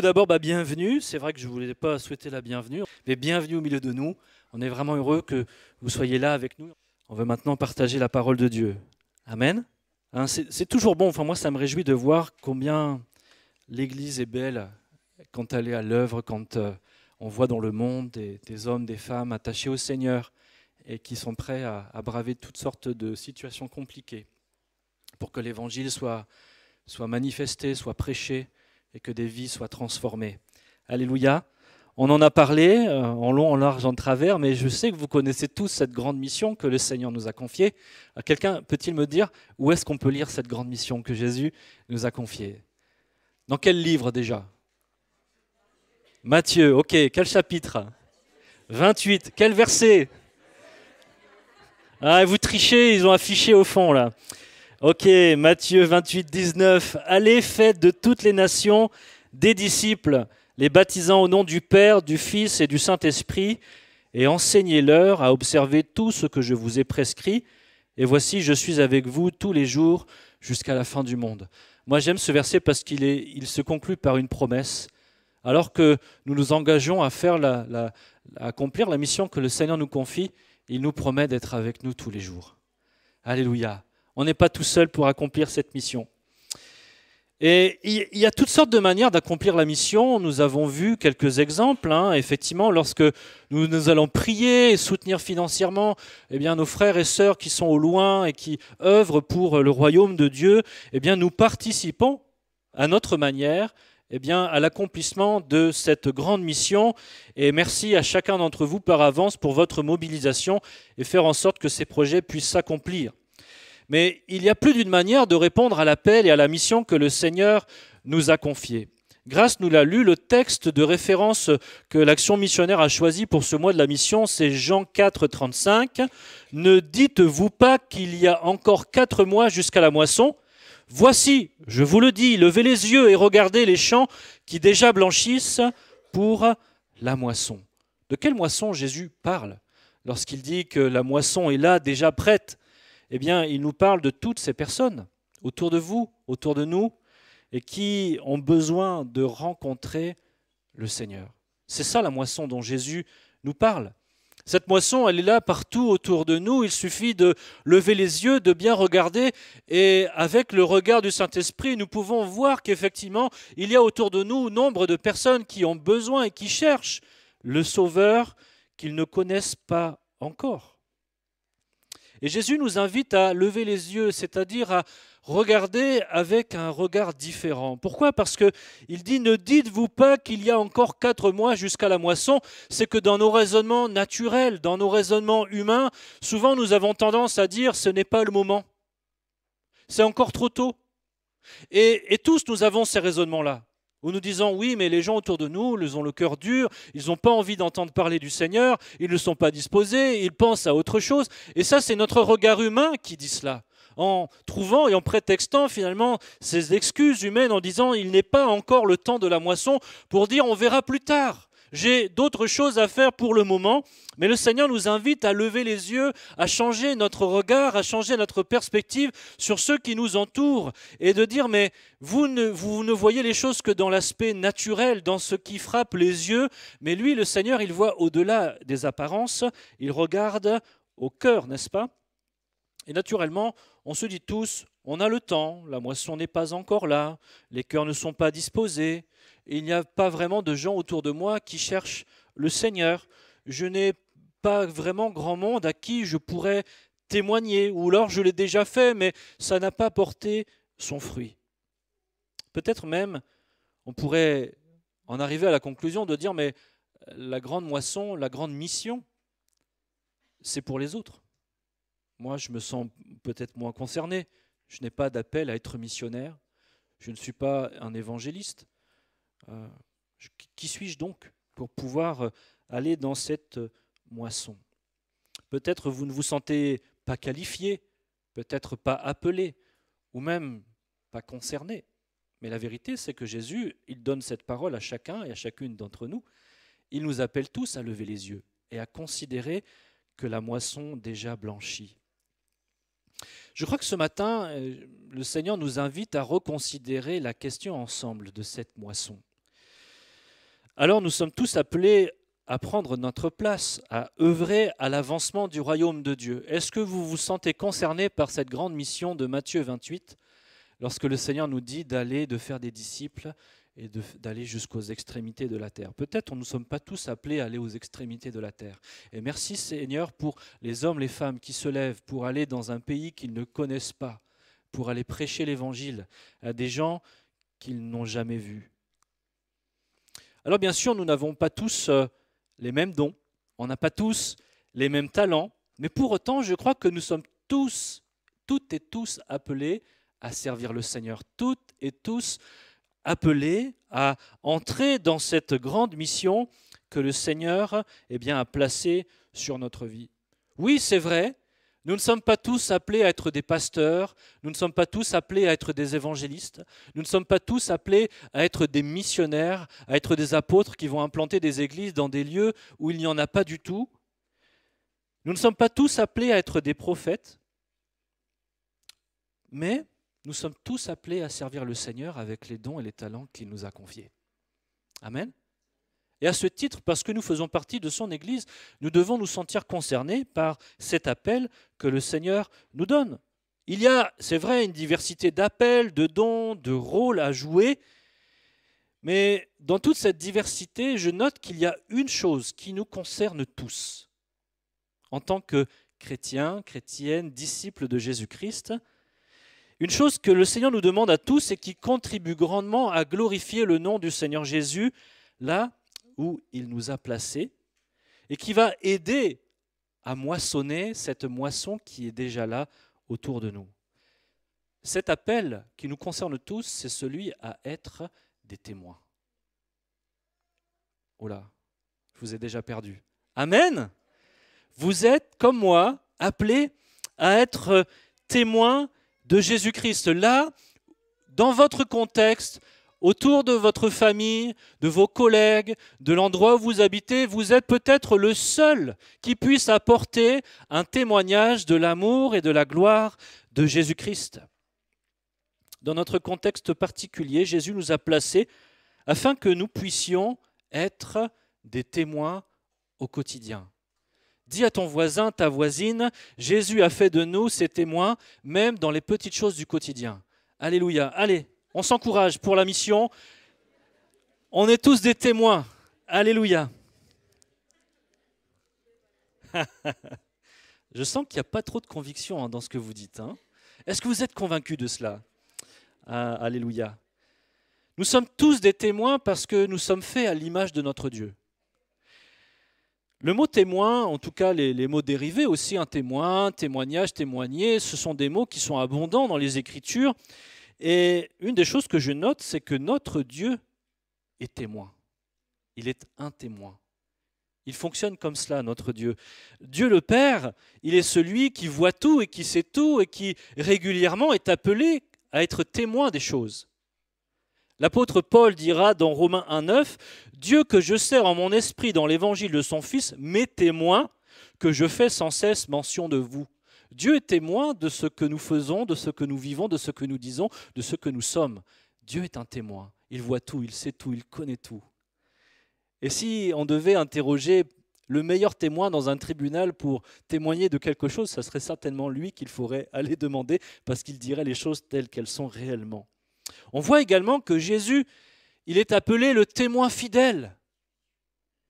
d'abord, bienvenue. C'est vrai que je ne voulais pas souhaiter la bienvenue, mais bienvenue au milieu de nous. On est vraiment heureux que vous soyez là avec nous. On veut maintenant partager la parole de Dieu. Amen. Hein, c'est toujours bon, moi ça me réjouit de voir combien l'Église est belle quand elle est à l'œuvre, quand on voit dans le monde des hommes, des femmes attachés au Seigneur et qui sont prêts à braver toutes sortes de situations compliquées pour que l'Évangile soit manifesté, soit prêché et que des vies soient transformées. Alléluia. On en a parlé en long, en large, en travers, mais je sais que vous connaissez tous cette grande mission que le Seigneur nous a confiée. Quelqu'un peut-il me dire où est-ce qu'on peut lire cette grande mission que Jésus nous a confiée? Dans quel livre déjà? Matthieu, ok. Quel chapitre? 28. Quel verset? Ah, vous trichez, ils ont affiché au fond là. Ok, Matthieu 28, 19. Allez, faites de toutes les nations des disciples, les baptisant au nom du Père, du Fils et du Saint-Esprit, et enseignez-leur à observer tout ce que je vous ai prescrit. Et voici, je suis avec vous tous les jours jusqu'à la fin du monde. Moi, j'aime ce verset parce qu'il se conclut par une promesse. Alors que nous nous engageons à faire à accomplir la mission que le Seigneur nous confie, il nous promet d'être avec nous tous les jours. Alléluia. On n'est pas tout seul pour accomplir cette mission. Et il y a toutes sortes de manières d'accomplir la mission. Nous avons vu quelques exemples. Effectivement, lorsque nous allons prier et soutenir financièrement nos frères et sœurs qui sont au loin et qui œuvrent pour le royaume de Dieu, nous participons à notre manière à l'accomplissement de cette grande mission. Et merci à chacun d'entre vous par avance pour votre mobilisation et faire en sorte que ces projets puissent s'accomplir. Mais il y a plus d'une manière de répondre à l'appel et à la mission que le Seigneur nous a confiée. Grâce nous l'a lu, le texte de référence que l'Action missionnaire a choisi pour ce mois de la mission, c'est Jean 4, 35. « Ne dites-vous pas qu'il y a encore 4 mois jusqu'à la moisson ? Voici, je vous le dis, levez les yeux et regardez les champs qui déjà blanchissent pour la moisson. » De quelle moisson Jésus parle lorsqu'il dit que la moisson est là, déjà prête? Il nous parle de toutes ces personnes autour de vous, autour de nous, et qui ont besoin de rencontrer le Seigneur. C'est ça la moisson dont Jésus nous parle. Cette moisson, elle est là partout autour de nous. Il suffit de lever les yeux, de bien regarder, et avec le regard du Saint-Esprit, nous pouvons voir qu'effectivement, il y a autour de nous nombre de personnes qui ont besoin et qui cherchent le Sauveur qu'ils ne connaissent pas encore. Et Jésus nous invite à lever les yeux, c'est-à-dire à regarder avec un regard différent. Pourquoi ? Parce qu'il dit « Ne dites-vous pas qu'il y a encore 4 mois jusqu'à la moisson ?» C'est que dans nos raisonnements naturels, dans nos raisonnements humains, souvent nous avons tendance à dire « ce n'est pas le moment, c'est encore trop tôt ». Et tous nous avons ces raisonnements-là, où nous disons « oui, mais les gens autour de nous, ils ont le cœur dur, ils n'ont pas envie d'entendre parler du Seigneur, ils ne sont pas disposés, ils pensent à autre chose. » Et ça, c'est notre regard humain qui dit cela, en trouvant et en prétextant finalement ces excuses humaines en disant « il n'est pas encore le temps de la moisson » pour dire « on verra plus tard ». J'ai d'autres choses à faire pour le moment, mais le Seigneur nous invite à lever les yeux, à changer notre regard, à changer notre perspective sur ceux qui nous entourent et de dire mais vous ne voyez les choses que dans l'aspect naturel, dans ce qui frappe les yeux, mais lui, le Seigneur, il voit au-delà des apparences, il regarde au cœur, n'est-ce pas? Et naturellement, on se dit tous, on a le temps, la moisson n'est pas encore là, les cœurs ne sont pas disposés, et il n'y a pas vraiment de gens autour de moi qui cherchent le Seigneur. Je n'ai pas vraiment grand monde à qui je pourrais témoigner, ou alors je l'ai déjà fait, mais ça n'a pas porté son fruit. Peut-être même, on pourrait en arriver à la conclusion de dire, mais la grande moisson, la grande mission, c'est pour les autres. Moi, je me sens peut-être moins concerné. Je n'ai pas d'appel à être missionnaire. Je ne suis pas un évangéliste. Qui suis-je donc pour pouvoir aller dans cette moisson? Peut-être vous ne vous sentez pas qualifié, peut-être pas appelé, ou même pas concerné. Mais la vérité, c'est que Jésus, il donne cette parole à chacun et à chacune d'entre nous. Il nous appelle tous à lever les yeux et à considérer que la moisson déjà blanchit. Je crois que ce matin, le Seigneur nous invite à reconsidérer la question ensemble de cette moisson. Alors nous sommes tous appelés à prendre notre place, à œuvrer à l'avancement du royaume de Dieu. Est-ce que vous vous sentez concerné par cette grande mission de Matthieu 28, lorsque le Seigneur nous dit d'aller, de faire des disciples et d'aller jusqu'aux extrémités de la terre? Peut-être nous ne sommes pas tous appelés à aller aux extrémités de la terre. Et merci Seigneur pour les hommes, les femmes qui se lèvent pour aller dans un pays qu'ils ne connaissent pas, pour aller prêcher l'Évangile à des gens qu'ils n'ont jamais vus. Alors bien sûr, nous n'avons pas tous les mêmes dons, on n'a pas tous les mêmes talents, mais pour autant, je crois que nous sommes tous, toutes et tous appelés à servir le Seigneur, toutes et tous appelés à entrer dans cette grande mission que le Seigneur a placée sur notre vie. Oui, c'est vrai, nous ne sommes pas tous appelés à être des pasteurs, nous ne sommes pas tous appelés à être des évangélistes, nous ne sommes pas tous appelés à être des missionnaires, à être des apôtres qui vont implanter des églises dans des lieux où il n'y en a pas du tout. Nous ne sommes pas tous appelés à être des prophètes, mais nous sommes tous appelés à servir le Seigneur avec les dons et les talents qu'il nous a confiés. Amen. Et à ce titre, parce que nous faisons partie de son Église, nous devons nous sentir concernés par cet appel que le Seigneur nous donne. Il y a, c'est vrai, une diversité d'appels, de dons, de rôles à jouer, mais dans toute cette diversité, je note qu'il y a une chose qui nous concerne tous, en tant que chrétiens, chrétiennes, disciples de Jésus-Christ. Une chose que le Seigneur nous demande à tous et qui contribue grandement à glorifier le nom du Seigneur Jésus, là où il nous a placés, et qui va aider à moissonner cette moisson qui est déjà là autour de nous. Cet appel qui nous concerne tous, c'est celui à être des témoins. Oh là, je vous ai déjà perdu. Amen. Vous êtes, comme moi, appelés à être témoins de Jésus-Christ. Là, dans votre contexte, autour de votre famille, de vos collègues, de l'endroit où vous habitez, vous êtes peut-être le seul qui puisse apporter un témoignage de l'amour et de la gloire de Jésus-Christ. Dans notre contexte particulier, Jésus nous a placés afin que nous puissions être des témoins au quotidien. Dis à ton voisin, ta voisine, Jésus a fait de nous ses témoins, même dans les petites choses du quotidien. Alléluia. Allez, on s'encourage pour la mission. On est tous des témoins. Alléluia. Je sens qu'il n'y a pas trop de conviction dans ce que vous dites. Est-ce que vous êtes convaincus de cela? Alléluia. Nous sommes tous des témoins parce que nous sommes faits à l'image de notre Dieu. Le mot témoin, en tout cas les mots dérivés aussi, un témoin, témoignage, témoigner, ce sont des mots qui sont abondants dans les Écritures. Et une des choses que je note, c'est que notre Dieu est témoin. Il est un témoin. Il fonctionne comme cela, notre Dieu. Dieu le Père, il est celui qui voit tout et qui sait tout et qui régulièrement est appelé à être témoin des choses. L'apôtre Paul dira dans Romains 1,9 « Dieu que je sers en mon esprit dans l'évangile de son Fils m'est témoin que je fais sans cesse mention de vous. » Dieu est témoin de ce que nous faisons, de ce que nous vivons, de ce que nous disons, de ce que nous sommes. Dieu est un témoin. Il voit tout, il sait tout, il connaît tout. Et si on devait interroger le meilleur témoin dans un tribunal pour témoigner de quelque chose, ça serait certainement lui qu'il faudrait aller demander parce qu'il dirait les choses telles qu'elles sont réellement. On voit également que Jésus, il est appelé le témoin fidèle.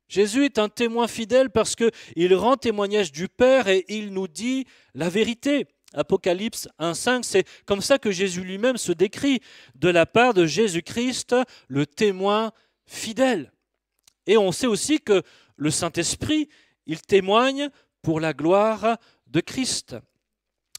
Jésus est un témoin fidèle parce qu'il rend témoignage du Père et il nous dit la vérité. Apocalypse 1,5, c'est comme ça que Jésus lui-même se décrit de la part de Jésus-Christ, le témoin fidèle. Et on sait aussi que le Saint-Esprit, il témoigne pour la gloire de Christ.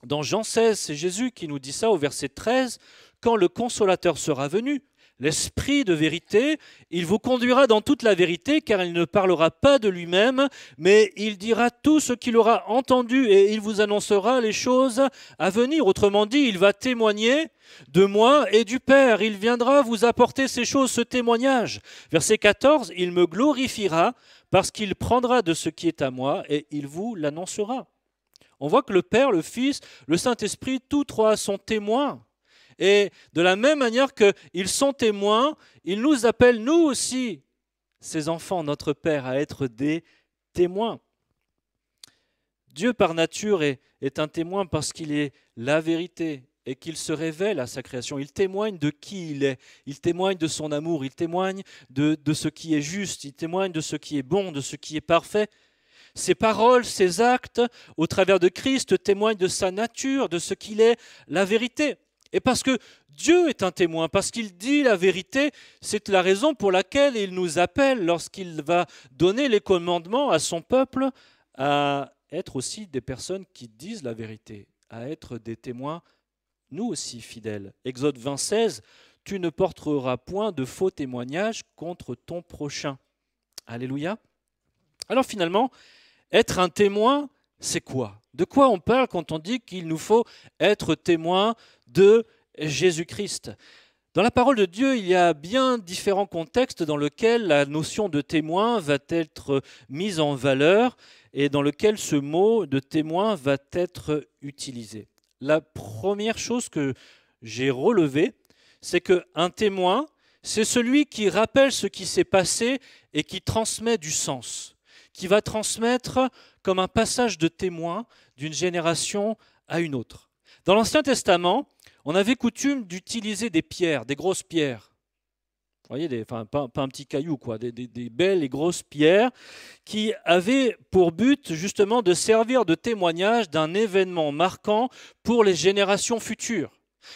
Dans Jean 16, c'est Jésus qui nous dit ça au verset 13, « Quand le Consolateur sera venu, l'Esprit de vérité, il vous conduira dans toute la vérité, car il ne parlera pas de lui-même, mais il dira tout ce qu'il aura entendu et il vous annoncera les choses à venir. » Autrement dit, il va témoigner de moi et du Père. Il viendra vous apporter ces choses, ce témoignage. Verset 14, « Il me glorifiera parce qu'il prendra de ce qui est à moi et il vous l'annoncera. » On voit que le Père, le Fils, le Saint-Esprit, tous trois sont témoins. Et de la même manière qu'ils sont témoins, ils nous appellent nous aussi ses enfants, notre Père, à être des témoins. Dieu par nature est un témoin parce qu'il est la vérité et qu'il se révèle à sa création. Il témoigne de qui il est, il témoigne de son amour, il témoigne de ce qui est juste, il témoigne de ce qui est bon, de ce qui est parfait. Ses paroles, ses actes, au travers de Christ, témoignent de sa nature, de ce qu'il est, la vérité. Et parce que Dieu est un témoin, parce qu'il dit la vérité, c'est la raison pour laquelle il nous appelle, lorsqu'il va donner les commandements à son peuple, à être aussi des personnes qui disent la vérité, à être des témoins, nous aussi fidèles. Exode 20, 16, « Tu ne porteras point de faux témoignages contre ton prochain. » Alléluia. Alors finalement, être un témoin, c'est quoi? De quoi on parle quand on dit qu'il nous faut être témoin de Jésus-Christ? Dans la parole de Dieu, il y a bien différents contextes dans lesquels la notion de témoin va être mise en valeur et dans lequel ce mot de témoin va être utilisé. La première chose que j'ai relevée, c'est qu'un témoin, c'est celui qui rappelle ce qui s'est passé et qui transmet du sens, qui va transmettre comme un passage de témoin d'une génération à une autre. Dans l'Ancien Testament, on avait coutume d'utiliser des pierres, des grosses pierres. Vous voyez, pas un petit caillou, quoi, des belles et grosses pierres qui avaient pour but justement de servir de témoignage d'un événement marquant pour les générations futures.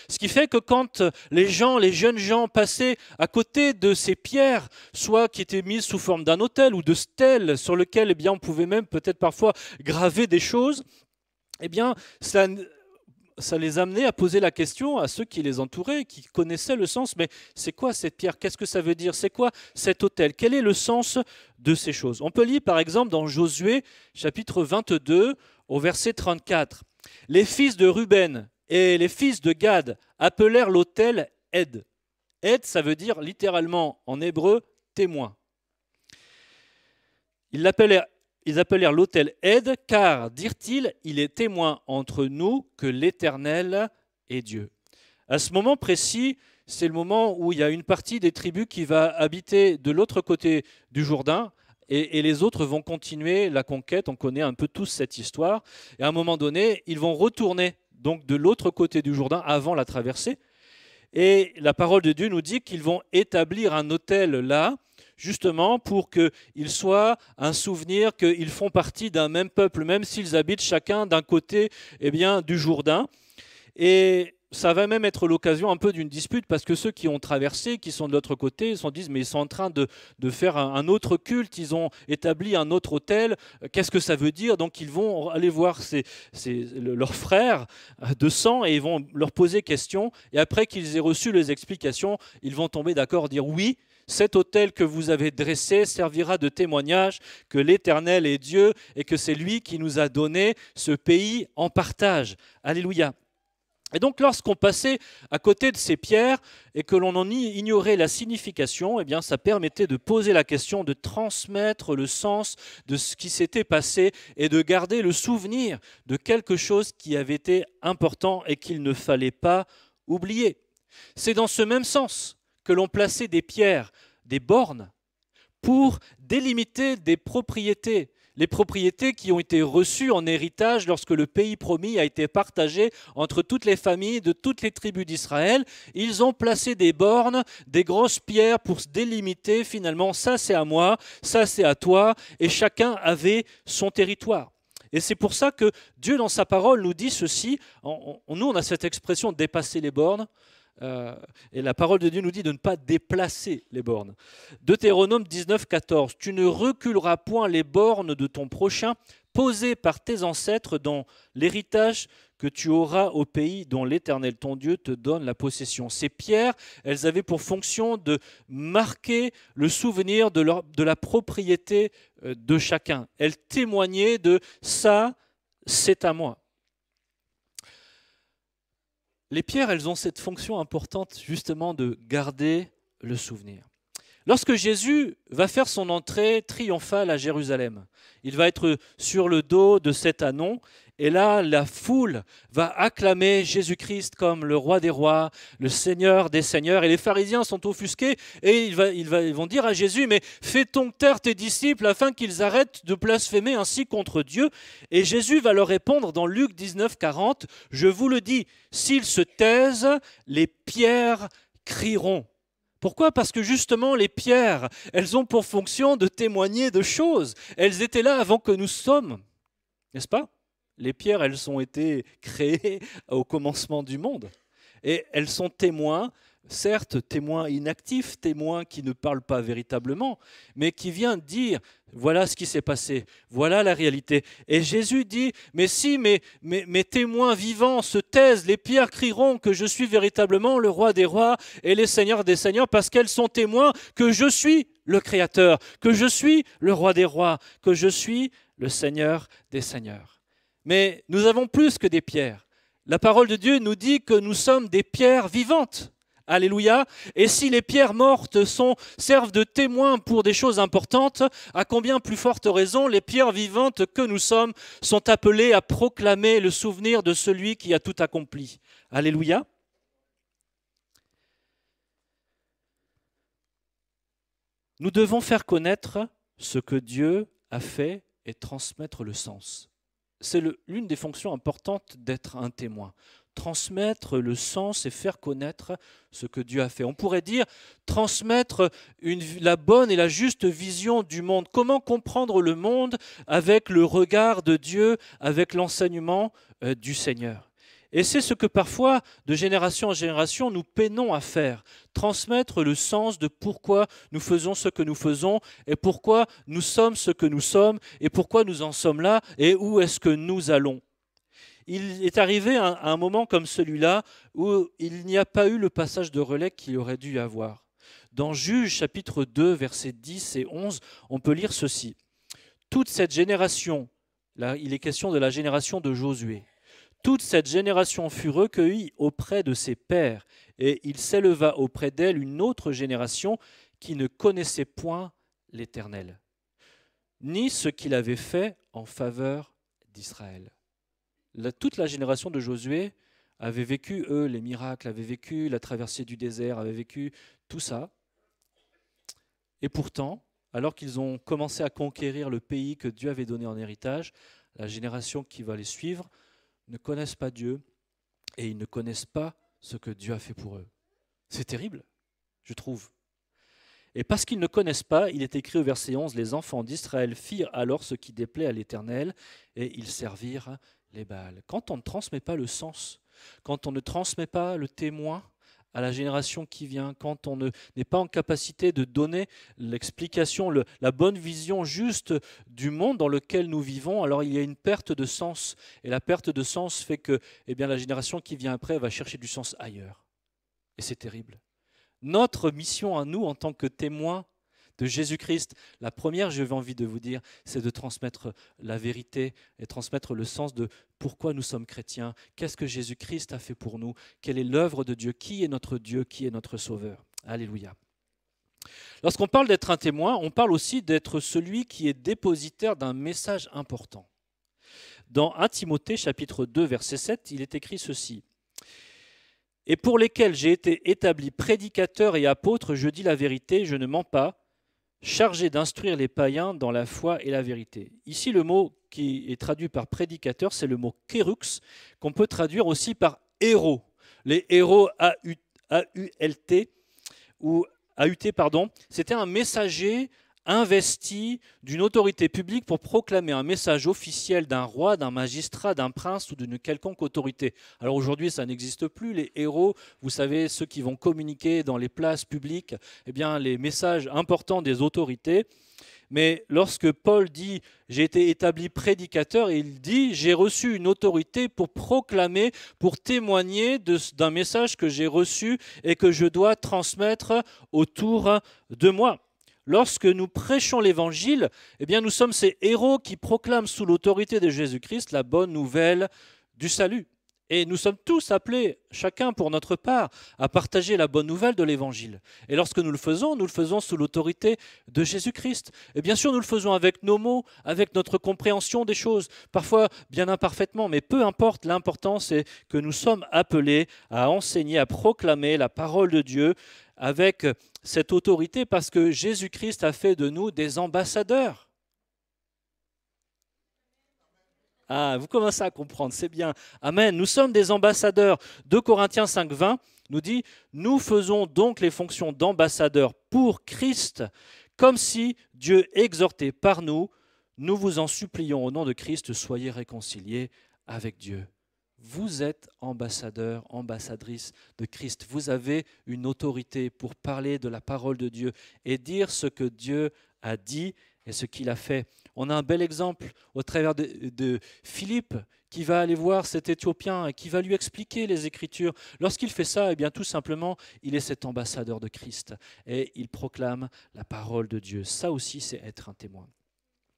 Ce qui fait que quand les jeunes gens passaient à côté de ces pierres, soit qui étaient mises sous forme d'un autel ou de stèles sur lesquelles on pouvait même peut-être parfois graver des choses, ça les amenait à poser la question à ceux qui les entouraient, qui connaissaient le sens. Mais c'est quoi cette pierre? Qu'est-ce que ça veut dire? C'est quoi cet autel? Quel est le sens de ces choses? On peut lire par exemple dans Josué chapitre 22 au verset 34. « Les fils de Ruben et les fils de Gad appelèrent l'autel Ed. » Ed, ça veut dire littéralement en hébreu témoin. Ils appelèrent l'autel Ed, car, dirent-ils, il est témoin entre nous que l'Éternel est Dieu. À ce moment précis, c'est le moment où il y a une partie des tribus qui va habiter de l'autre côté du Jourdain, et les autres vont continuer la conquête. On connaît un peu tous cette histoire. Et à un moment donné, ils vont retourner donc de l'autre côté du Jourdain avant la traversée. Et la parole de Dieu nous dit qu'ils vont établir un autel là, justement pour qu'il soit un souvenir qu'ils font partie d'un même peuple, même s'ils habitent chacun d'un côté du Jourdain. Et ça va même être l'occasion un peu d'une dispute, parce que ceux qui ont traversé, qui sont de l'autre côté, ils se disent mais ils sont en train de faire un autre culte, ils ont établi un autre autel, qu'est-ce que ça veut dire? Donc ils vont aller voir leurs frères de sang et ils vont leur poser question, et après qu'ils aient reçu les explications, ils vont tomber d'accord, dire oui, cet autel que vous avez dressé servira de témoignage que l'Éternel est Dieu et que c'est lui qui nous a donné ce pays en partage. Alléluia. Et donc lorsqu'on passait à côté de ces pierres et que l'on en ignorait la signification, ça permettait de poser la question, de transmettre le sens de ce qui s'était passé et de garder le souvenir de quelque chose qui avait été important et qu'il ne fallait pas oublier. C'est dans ce même sens que l'on plaçait des pierres, des bornes, pour délimiter des propriétés. Les propriétés qui ont été reçues en héritage lorsque le pays promis a été partagé entre toutes les familles de toutes les tribus d'Israël. Ils ont placé des bornes, des grosses pierres pour se délimiter finalement, ça c'est à moi, ça c'est à toi, et chacun avait son territoire. Et c'est pour ça que Dieu dans sa parole nous dit ceci, nous on a cette expression de dépasser les bornes, et la parole de Dieu nous dit de ne pas déplacer les bornes. Deutéronome 19, 14. « Tu ne reculeras point les bornes de ton prochain, posées par tes ancêtres dans l'héritage que tu auras au pays dont l'Éternel ton Dieu te donne la possession. » Ces pierres, elles avaient pour fonction de marquer le souvenir de la propriété de chacun. Elles témoignaient de « ça, c'est à moi ». Les pierres, elles ont cette fonction importante justement de garder le souvenir. Lorsque Jésus va faire son entrée triomphale à Jérusalem, il va être sur le dos de cet ânon, et là, la foule va acclamer Jésus-Christ comme le roi des rois, le Seigneur des seigneurs, et les pharisiens sont offusqués, et ils vont dire à Jésus, mais fais donc taire tes disciples afin qu'ils arrêtent de blasphémer ainsi contre Dieu. Et Jésus va leur répondre dans Luc 19, 40, je vous le dis, s'ils se taisent, les pierres crieront. Pourquoi ? Parce que justement, les pierres, elles ont pour fonction de témoigner de choses. Elles étaient là avant que nous sommes, n'est-ce pas ? Les pierres, elles ont été créées au commencement du monde. Et elles sont témoins, certes témoins inactifs, témoins qui ne parlent pas véritablement, mais qui viennent dire, voilà ce qui s'est passé, voilà la réalité. Et Jésus dit, mais si mes témoins vivants se taisent, les pierres crieront que je suis véritablement le roi des rois et les seigneurs des seigneurs, parce qu'elles sont témoins que je suis le Créateur, que je suis le roi des rois, que je suis le Seigneur des seigneurs. Mais nous avons plus que des pierres. La parole de Dieu nous dit que nous sommes des pierres vivantes. Alléluia. Et si les pierres mortes servent de témoins pour des choses importantes, à combien plus forte raison les pierres vivantes que nous sommes sont appelées à proclamer le souvenir de celui qui a tout accompli. Alléluia. Nous devons faire connaître ce que Dieu a fait et transmettre le sens. C'est l'une des fonctions importantes d'être un témoin. Transmettre le sens et faire connaître ce que Dieu a fait. On pourrait dire transmettre la bonne et la juste vision du monde. Comment comprendre le monde avec le regard de Dieu, avec l'enseignement du Seigneur. Et c'est ce que parfois, de génération en génération, nous peinons à faire. Transmettre le sens de pourquoi nous faisons ce que nous faisons et pourquoi nous sommes ce que nous sommes et pourquoi nous en sommes là et où est-ce que nous allons. Il est arrivé un moment comme celui-là où il n'y a pas eu le passage de relais qu'il aurait dû y avoir. Dans Juges chapitre 2, versets 10 et 11, on peut lire ceci. Toute cette génération, là il est question de la génération de Josué, toute cette génération fut recueillie auprès de ses pères, et il s'éleva auprès d'elle une autre génération qui ne connaissait point l'Éternel, ni ce qu'il avait fait en faveur d'Israël. Toute la génération de Josué avait vécu, eux, les miracles, avait vécu la traversée du désert, avait vécu tout ça. Et pourtant, alors qu'ils ont commencé à conquérir le pays que Dieu avait donné en héritage, la génération qui va les suivre ne connaissent pas Dieu et ils ne connaissent pas ce que Dieu a fait pour eux. C'est terrible, je trouve. Et parce qu'ils ne connaissent pas, il est écrit au verset 11, « Les enfants d'Israël firent alors ce qui déplaît à l'Éternel et ils servirent les Baals. » Quand on ne transmet pas le sens, quand on ne transmet pas le témoin à la génération qui vient, quand on n'est pas en capacité de donner l'explication, la bonne vision juste du monde dans lequel nous vivons, alors il y a une perte de sens. Et la perte de sens fait que la génération qui vient après va chercher du sens ailleurs. Et c'est terrible. Notre mission à nous en tant que témoins de Jésus-Christ, la première, j'avais envie de vous dire, c'est de transmettre la vérité et transmettre le sens de pourquoi nous sommes chrétiens, qu'est-ce que Jésus-Christ a fait pour nous, quelle est l'œuvre de Dieu, qui est notre Dieu, qui est notre Sauveur. Alléluia. Lorsqu'on parle d'être un témoin, on parle aussi d'être celui qui est dépositaire d'un message important. Dans 1 Timothée chapitre 2, verset 7, il est écrit ceci. « Et pour lesquels j'ai été établi prédicateur et apôtre, je dis la vérité, je ne mens pas, chargé d'instruire les païens dans la foi et la vérité. » Ici, le mot qui est traduit par prédicateur, c'est le mot kérux, qu'on peut traduire aussi par héros. Les héros A-U-T, c'était un messager investi d'une autorité publique pour proclamer un message officiel d'un roi, d'un magistrat, d'un prince ou d'une quelconque autorité. Alors aujourd'hui, ça n'existe plus. Les héros, vous savez, ceux qui vont communiquer dans les places publiques, les messages importants des autorités. Mais lorsque Paul dit « j'ai été établi prédicateur », il dit « j'ai reçu une autorité pour proclamer, pour témoigner d'un message que j'ai reçu et que je dois transmettre autour de moi ». Lorsque nous prêchons l'Évangile, nous sommes ces héros qui proclament sous l'autorité de Jésus-Christ la bonne nouvelle du salut. Et nous sommes tous appelés, chacun pour notre part, à partager la bonne nouvelle de l'Évangile. Et lorsque nous le faisons sous l'autorité de Jésus-Christ. Et bien sûr, nous le faisons avec nos mots, avec notre compréhension des choses, parfois bien imparfaitement, mais peu importe, l'important c'est que nous sommes appelés à enseigner, à proclamer la parole de Dieu avec cette autorité parce que Jésus-Christ a fait de nous des ambassadeurs. Ah, vous commencez à comprendre, c'est bien. Amen. Nous sommes des ambassadeurs. 2 Corinthiens 5, 20 nous dit « Nous faisons donc les fonctions d'ambassadeurs pour Christ, comme si Dieu exhortait par nous. Nous vous en supplions au nom de Christ, soyez réconciliés avec Dieu. » Vous êtes ambassadeurs, ambassadrices de Christ. Vous avez une autorité pour parler de la parole de Dieu et dire ce que Dieu a dit et ce qu'il a fait. On a un bel exemple au travers de Philippe qui va aller voir cet Éthiopien et qui va lui expliquer les Écritures. Lorsqu'il fait ça, eh bien, tout simplement, il est cet ambassadeur de Christ et il proclame la parole de Dieu. Ça aussi, c'est être un témoin.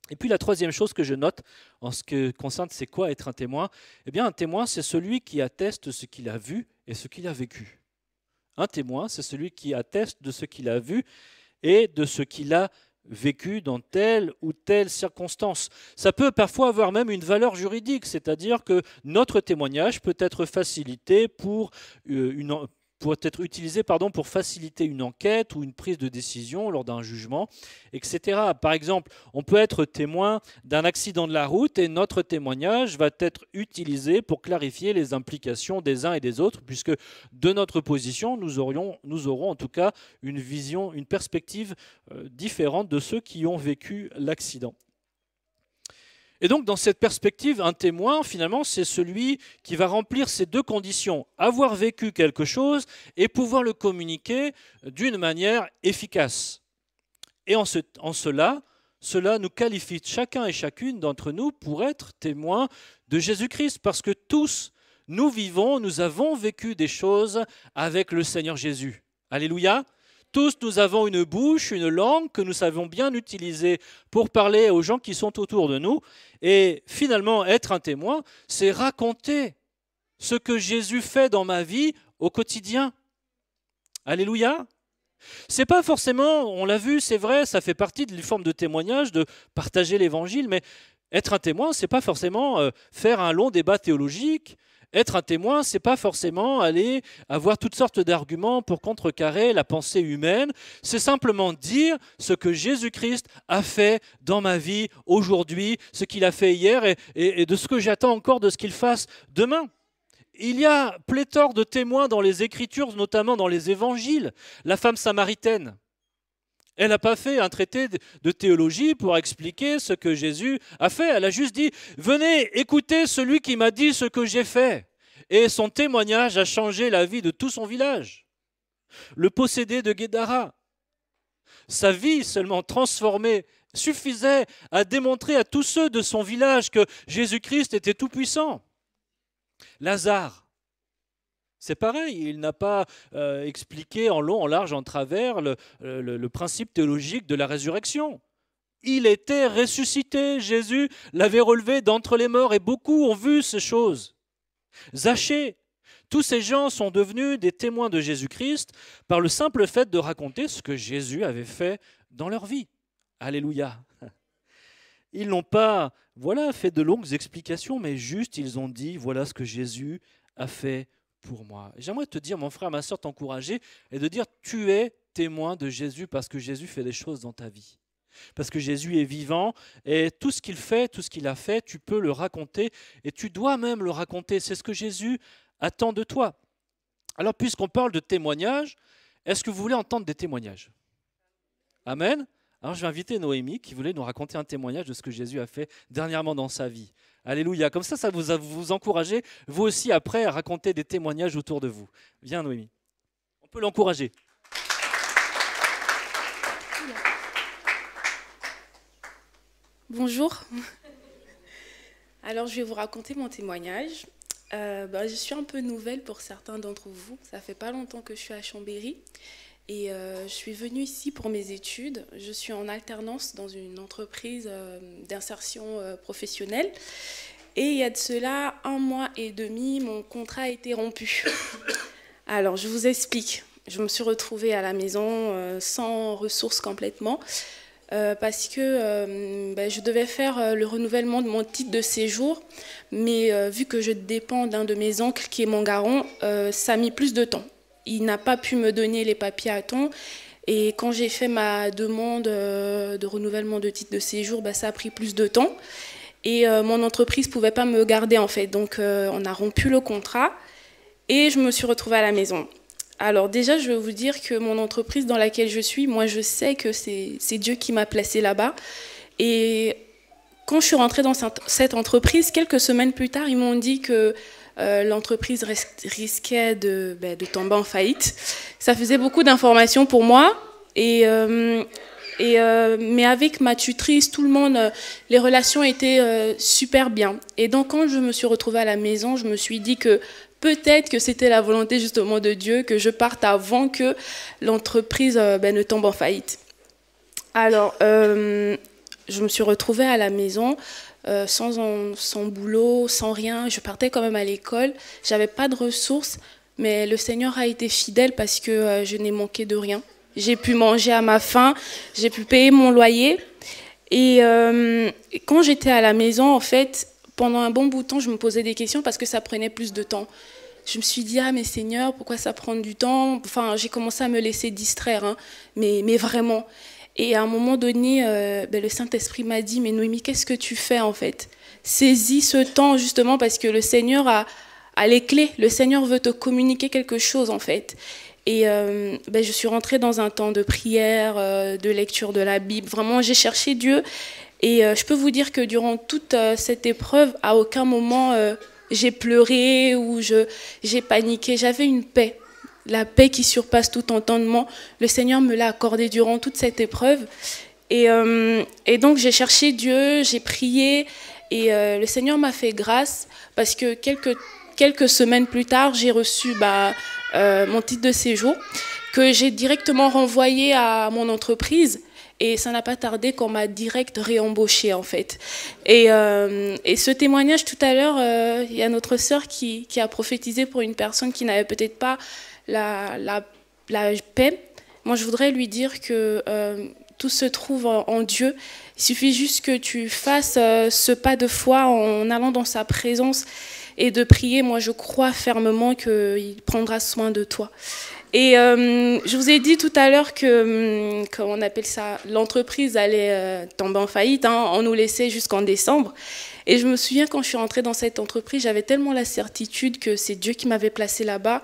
Et puis la troisième chose que je note en ce qui concerne c'est quoi être un témoin, eh bien un témoin c'est celui qui atteste ce qu'il a vu et ce qu'il a vécu. Un témoin c'est celui qui atteste de ce qu'il a vu et de ce qu'il a vécu dans telle ou telle circonstance. Ça peut parfois avoir même une valeur juridique, c'est-à-dire que notre témoignage peut être facilité pour être utilisé pour faciliter une enquête ou une prise de décision lors d'un jugement, etc. Par exemple, on peut être témoin d'un accident de la route et notre témoignage va être utilisé pour clarifier les implications des uns et des autres, puisque de notre position, nous aurons en tout cas une vision, une perspective différente de ceux qui ont vécu l'accident. Et donc, dans cette perspective, un témoin, finalement, c'est celui qui va remplir ces deux conditions, avoir vécu quelque chose et pouvoir le communiquer d'une manière efficace. Et en cela nous qualifie chacun et chacune d'entre nous pour être témoins de Jésus-Christ, parce que tous, nous avons vécu des choses avec le Seigneur Jésus. Alléluia! Tous, nous avons une bouche, une langue que nous savons bien utiliser pour parler aux gens qui sont autour de nous. Et finalement, être un témoin, c'est raconter ce que Jésus fait dans ma vie au quotidien. Alléluia. C'est pas forcément, on l'a vu, c'est vrai, ça fait partie de forme de témoignage, de partager l'évangile, mais être un témoin, c'est pas forcément faire un long débat théologique. Être un témoin, c'est pas forcément aller avoir toutes sortes d'arguments pour contrecarrer la pensée humaine. C'est simplement dire ce que Jésus-Christ a fait dans ma vie aujourd'hui, ce qu'il a fait hier et de ce que j'attends encore de ce qu'il fasse demain. Il y a pléthore de témoins dans les Écritures, notamment dans les Évangiles. La femme samaritaine, elle n'a pas fait un traité de théologie pour expliquer ce que Jésus a fait. Elle a juste dit « Venez, écoutez celui qui m'a dit ce que j'ai fait ». Et son témoignage a changé la vie de tout son village. Le possédé de Guédara, sa vie seulement transformée suffisait à démontrer à tous ceux de son village que Jésus-Christ était tout-puissant. Lazare, c'est pareil, il n'a pas expliqué en long, en large, en travers le principe théologique de la résurrection. Il était ressuscité, Jésus l'avait relevé d'entre les morts et beaucoup ont vu ces choses. Zachée, tous ces gens sont devenus des témoins de Jésus-Christ par le simple fait de raconter ce que Jésus avait fait dans leur vie. Alléluia. Ils n'ont pas fait de longues explications, mais juste ils ont dit voilà ce que Jésus a fait pour moi. J'aimerais te dire, mon frère, ma soeur, t'encourager et de dire tu es témoin de Jésus parce que Jésus fait des choses dans ta vie. Parce que Jésus est vivant et tout ce qu'il fait, tout ce qu'il a fait, tu peux le raconter et tu dois même le raconter. C'est ce que Jésus attend de toi. Alors, puisqu'on parle de témoignages, est-ce que vous voulez entendre des témoignages? Amen. Alors, je vais inviter Noémie qui voulait nous raconter un témoignage de ce que Jésus a fait dernièrement dans sa vie. Alléluia. Comme ça vous encourager, vous aussi, après, à raconter des témoignages autour de vous. Viens, Noémie. On peut l'encourager. Bonjour. Alors, je vais vous raconter mon témoignage. Je suis un peu nouvelle pour certains d'entre vous. Ça fait pas longtemps que je suis à Chambéry. Et je suis venue ici pour mes études. Je suis en alternance dans une entreprise d'insertion professionnelle. Et il y a de cela 1 mois et demi, mon contrat a été rompu. Alors, je vous explique. Je me suis retrouvée à la maison sans ressources complètement parce que je devais faire le renouvellement de mon titre de séjour. Mais vu que je dépends d'un de mes oncles qui est mon garant, ça a mis plus de temps. Il n'a pas pu me donner les papiers à temps. Et quand j'ai fait ma demande de renouvellement de titre de séjour, ça a pris plus de temps. Et mon entreprise ne pouvait pas me garder en fait. Donc on a rompu le contrat et je me suis retrouvée à la maison. Alors déjà, je veux vous dire que mon entreprise dans laquelle je suis, moi je sais que c'est Dieu qui m'a placée là-bas. Et quand je suis rentrée dans cette entreprise, quelques semaines plus tard, ils m'ont dit que l'entreprise risquait de tomber en faillite. Ça faisait beaucoup d'informations pour moi. Mais avec ma tutrice, tout le monde, les relations étaient super bien. Et donc quand je me suis retrouvée à la maison, je me suis dit que peut-être que c'était la volonté justement de Dieu que je parte avant que l'entreprise ne tombe en faillite. Alors, je me suis retrouvée à la maison sans boulot, sans rien. Je partais quand même à l'école. J'avais pas de ressources, mais le Seigneur a été fidèle parce que je n'ai manqué de rien. J'ai pu manger à ma faim, j'ai pu payer mon loyer. Et quand j'étais à la maison, en fait, pendant un bon bout de temps, je me posais des questions parce que ça prenait plus de temps. Je me suis dit, ah mais Seigneur, pourquoi ça prend du temps? Enfin, j'ai commencé à me laisser distraire, hein, mais vraiment. Et à un moment donné, le Saint-Esprit m'a dit, mais Noémie, qu'est-ce que tu fais en fait? Saisis ce temps justement parce que le Seigneur a les clés. Le Seigneur veut te communiquer quelque chose en fait. Et je suis rentrée dans un temps de prière, de lecture de la Bible. Vraiment, j'ai cherché Dieu. Et je peux vous dire que durant toute cette épreuve, à aucun moment j'ai pleuré ou j'ai paniqué. J'avais une paix, la paix qui surpasse tout entendement. Le Seigneur me l'a accordée durant toute cette épreuve. Et donc j'ai cherché Dieu, j'ai prié et le Seigneur m'a fait grâce parce que quelques semaines plus tard, j'ai reçu mon titre de séjour que j'ai directement renvoyé à mon entreprise. Et ça n'a pas tardé qu'on m'a direct réembauché en fait. Et ce témoignage tout à l'heure, il y a notre sœur qui a prophétisé pour une personne qui n'avait peut-être pas la paix. Moi, je voudrais lui dire que tout se trouve en Dieu. Il suffit juste que tu fasses ce pas de foi en allant dans sa présence et de prier. Moi, je crois fermement qu'il prendra soin de toi. Et je vous ai dit tout à l'heure que, comment on appelle ça, l'entreprise allait tomber en faillite, hein, on nous laissait jusqu'en décembre. Et je me souviens quand je suis rentrée dans cette entreprise, j'avais tellement la certitude que c'est Dieu qui m'avait placée là-bas.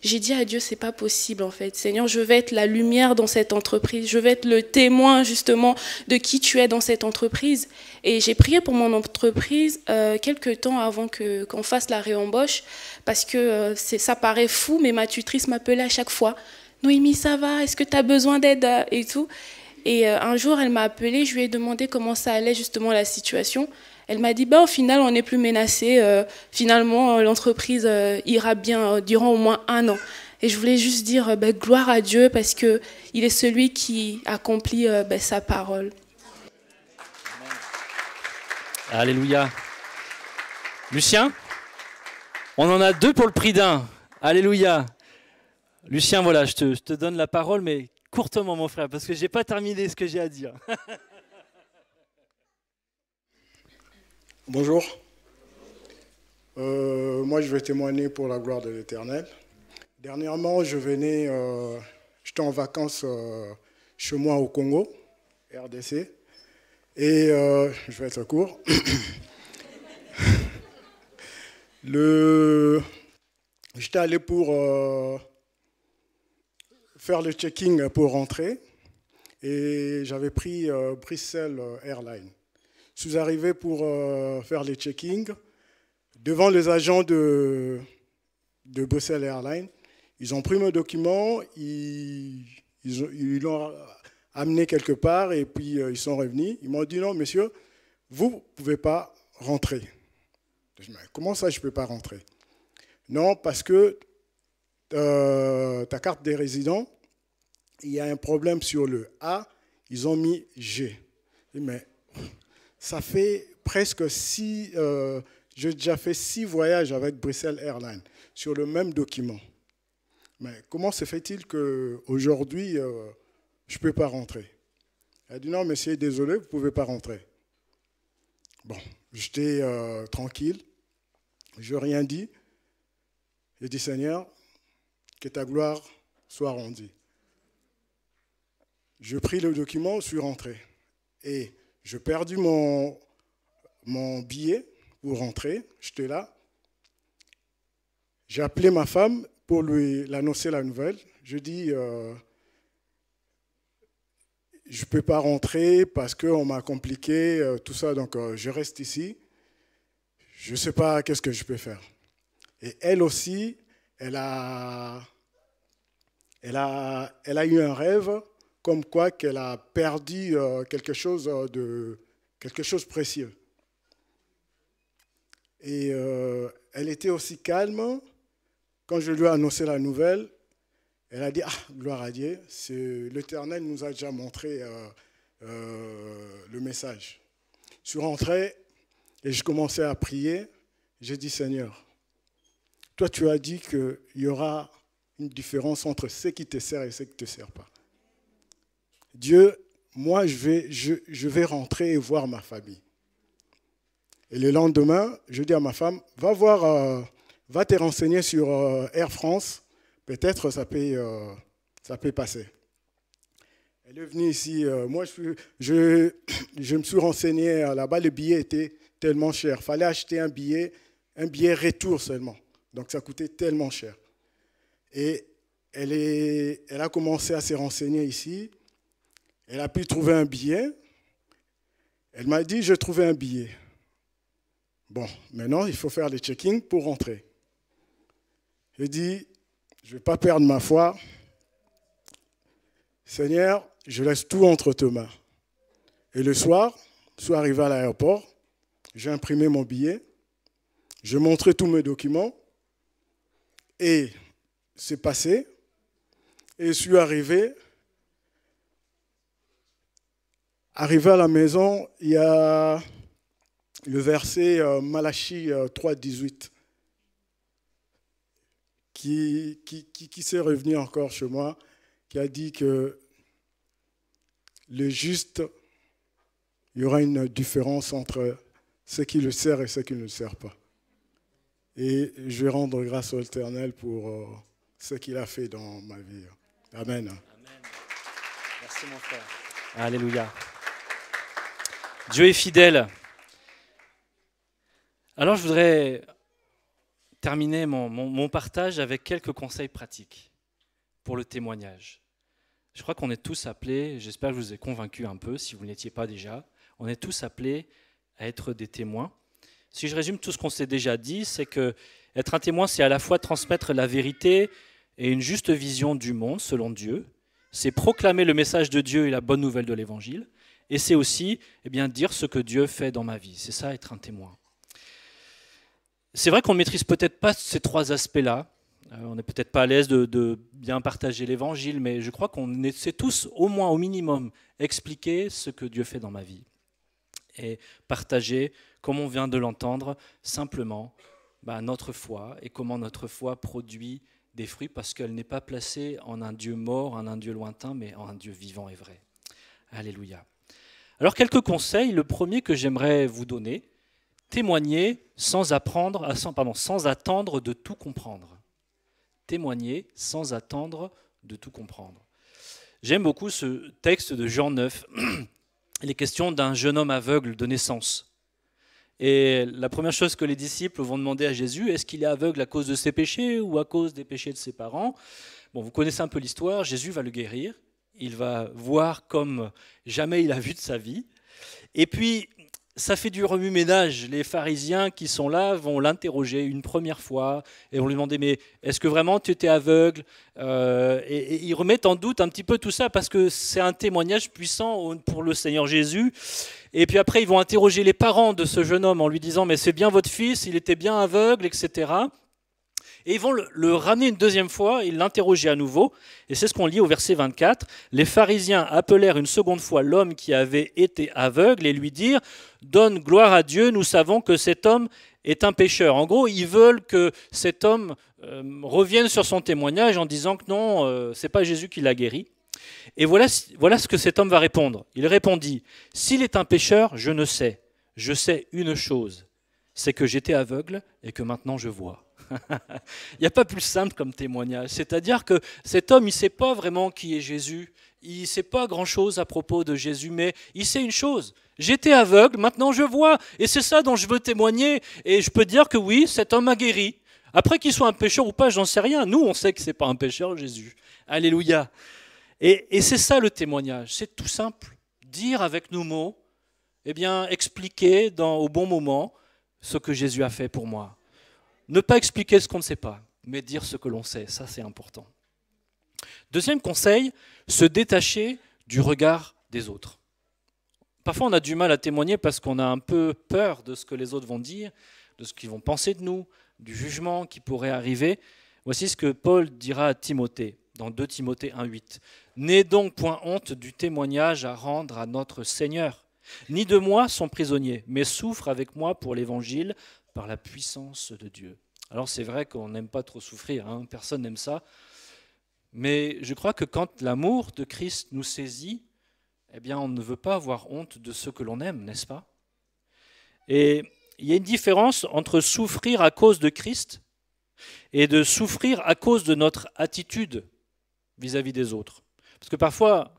J'ai dit à Dieu, c'est pas possible en fait. Seigneur, je vais être la lumière dans cette entreprise. Je vais être le témoin justement de qui tu es dans cette entreprise. Et j'ai prié pour mon entreprise quelques temps avant qu'on fasse la réembauche parce que ça paraît fou, mais ma tutrice m'appelait à chaque fois. Noémie, ça va? Est-ce que tu as besoin d'aide et tout? Et un jour, elle m'a appelée, je lui ai demandé comment ça allait justement la situation. Elle m'a dit, au final, on n'est plus menacé. Finalement, l'entreprise ira bien durant au moins 1 an. Et je voulais juste dire gloire à Dieu parce qu'il est celui qui accomplit sa parole. Alléluia. Lucien, on en a 2 pour le prix d'1. Alléluia. Lucien, voilà, je te donne la parole, mais courtement, mon frère, parce que je n'ai pas terminé ce que j'ai à dire. Bonjour. Moi, je vais témoigner pour la gloire de l'Éternel. Dernièrement, j'étais en vacances chez moi au Congo, RDC, et je vais être court. J'étais allé pour faire le checking pour rentrer, et j'avais pris Bruxelles Airlines. Je suis arrivé pour faire les checkings devant les agents de Bruxelles Airlines. Ils ont pris mes documents, ils l'ont amené quelque part et puis ils sont revenus. Ils m'ont dit non, monsieur, vous ne pouvez pas rentrer. Je dis, mais comment ça, je ne peux pas rentrer? Non, parce que ta carte des résidents, il y a un problème sur le A, ils ont mis G. Je dis, mais ça fait presque 6 j'ai déjà fait 6 voyages avec Bruxelles Airlines sur le même document. Mais comment se fait-il qu'aujourd'hui, je ne peux pas rentrer? Elle a dit, non, monsieur, désolé, vous ne pouvez pas rentrer. Bon, j'étais tranquille, je n'ai rien dit. J'ai dit, Seigneur, que ta gloire soit rendue. Je pris le document, je suis rentré. Et j'ai perdu mon billet pour rentrer, j'étais là. J'ai appelé ma femme pour lui annoncer la nouvelle. Je dis, je ne peux pas rentrer parce qu'on m'a compliqué, tout ça, donc je reste ici. Je ne sais pas qu'est-ce que je peux faire. Et elle aussi, elle a eu un rêve comme quoi qu'elle a perdu quelque chose de précieux. Et elle était aussi calme. Quand je lui ai annoncé la nouvelle, elle a dit, ah, gloire à Dieu, l'Éternel nous a déjà montré le message. Je suis rentré et je commençais à prier. J'ai dit, Seigneur, toi tu as dit qu'il y aura une différence entre ceux qui te servent et ceux qui ne te servent pas. Dieu, moi je vais rentrer et voir ma famille. Et le lendemain, je dis à ma femme, va te renseigner sur Air France, peut-être ça peut passer. Elle est venue ici, moi je me suis renseigné là-bas, le billet était tellement cher. Il fallait acheter un billet retour seulement. Donc ça coûtait tellement cher. Et elle a commencé à se renseigner ici. Elle a pu trouver un billet. Elle m'a dit, j'ai trouvé un billet. Bon, maintenant, il faut faire le check-in pour rentrer. J'ai dit, je ne vais pas perdre ma foi. Seigneur, je laisse tout entre tes mains. Et le soir, je suis arrivé à l'aéroport. J'ai imprimé mon billet. J'ai montré tous mes documents. Et c'est passé. Et je suis arrivé. Arrivé à la maison, il y a le verset Malachie 3,18 qui s'est revenu encore chez moi, qui a dit que le juste, il y aura une différence entre ceux qui le servent et ceux qui ne le servent pas. Et je vais rendre grâce à l'Éternel pour ce qu'il a fait dans ma vie. Amen. Amen. Merci mon frère. Alléluia. Dieu est fidèle. Alors je voudrais terminer mon partage avec quelques conseils pratiques pour le témoignage. Je crois qu'on est tous appelés, j'espère que je vous ai convaincus un peu, si vous ne l'étiez pas déjà, on est tous appelés à être des témoins. Si je résume tout ce qu'on s'est déjà dit, c'est que être un témoin, c'est à la fois transmettre la vérité et une juste vision du monde selon Dieu, c'est proclamer le message de Dieu et la bonne nouvelle de l'Évangile, et c'est aussi dire ce que Dieu fait dans ma vie. C'est ça, être un témoin. C'est vrai qu'on ne maîtrise peut-être pas ces 3 aspects-là. On n'est peut-être pas à l'aise de bien partager l'Évangile, mais je crois qu'on sait tous, au moins, au minimum, expliquer ce que Dieu fait dans ma vie. Et partager, comme on vient de l'entendre, simplement notre foi et comment notre foi produit des fruits parce qu'elle n'est pas placée en un Dieu mort, en un Dieu lointain, mais en un Dieu vivant et vrai. Alléluia. Alors, quelques conseils. Le premier que j'aimerais vous donner, témoigner sans attendre de tout comprendre. Témoigner sans attendre de tout comprendre. J'aime beaucoup ce texte de Jean 9. Il est question d'un jeune homme aveugle de naissance. Et la première chose que les disciples vont demander à Jésus, est-ce qu'il est aveugle à cause de ses péchés ou à cause des péchés de ses parents? Bon, vous connaissez un peu l'histoire, Jésus va le guérir. Il va voir comme jamais il a vu de sa vie. Et puis, ça fait du remue-ménage. Les pharisiens qui sont là vont l'interroger une première fois et vont lui demander « Mais est-ce que vraiment tu étais aveugle ?» et ils remettent en doute un petit peu tout ça parce que c'est un témoignage puissant pour le Seigneur Jésus. Et puis après, ils vont interroger les parents de ce jeune homme en lui disant « Mais c'est bien votre fils, il était bien aveugle, etc. » Et ils vont le ramener une deuxième fois, ils l'interroger à nouveau. Et c'est ce qu'on lit au verset 24. Les pharisiens appelèrent une seconde fois l'homme qui avait été aveugle et lui dirent « Donne gloire à Dieu, nous savons que cet homme est un pécheur. En gros, ils veulent que cet homme revienne sur son témoignage en disant que non, c'est pas Jésus qui l'a guéri. Et voilà ce que cet homme va répondre. Il répondit, « S'il est un pécheur, je ne sais. Je sais une chose, c'est que j'étais aveugle et que maintenant je vois. » Il n'y a pas plus simple comme témoignage. C'est-à-dire que cet homme, il ne sait pas vraiment qui est Jésus. Il ne sait pas grand-chose à propos de Jésus, mais il sait une chose. J'étais aveugle, maintenant je vois. Et c'est ça dont je veux témoigner. Et je peux dire que oui, cet homme a guéri. Après qu'il soit un pécheur ou pas, j'en sais rien. Nous, on sait que ce n'est pas un pécheur, Jésus. Alléluia. Et c'est ça le témoignage. C'est tout simple. Dire avec nos mots, eh bien, expliquer au bon moment ce que Jésus a fait pour moi. Ne pas expliquer ce qu'on ne sait pas, mais dire ce que l'on sait. Ça, c'est important. Deuxième conseil, se détacher du regard des autres. Parfois, on a du mal à témoigner parce qu'on a un peu peur de ce que les autres vont dire, de ce qu'ils vont penser de nous, du jugement qui pourrait arriver. Voici ce que Paul dira à Timothée, dans 2 Timothée 1,8. « N'aie donc point honte du témoignage à rendre à notre Seigneur, ni de moi son prisonnier, mais souffre avec moi pour l'Évangile par la puissance de Dieu. » Alors c'est vrai qu'on n'aime pas trop souffrir, hein, personne n'aime ça, mais je crois que quand l'amour de Christ nous saisit, eh bien on ne veut pas avoir honte de ce que l'on aime, n'est-ce pas? Et il y a une différence entre souffrir à cause de Christ et de souffrir à cause de notre attitude vis-à-vis des autres. Parce que parfois,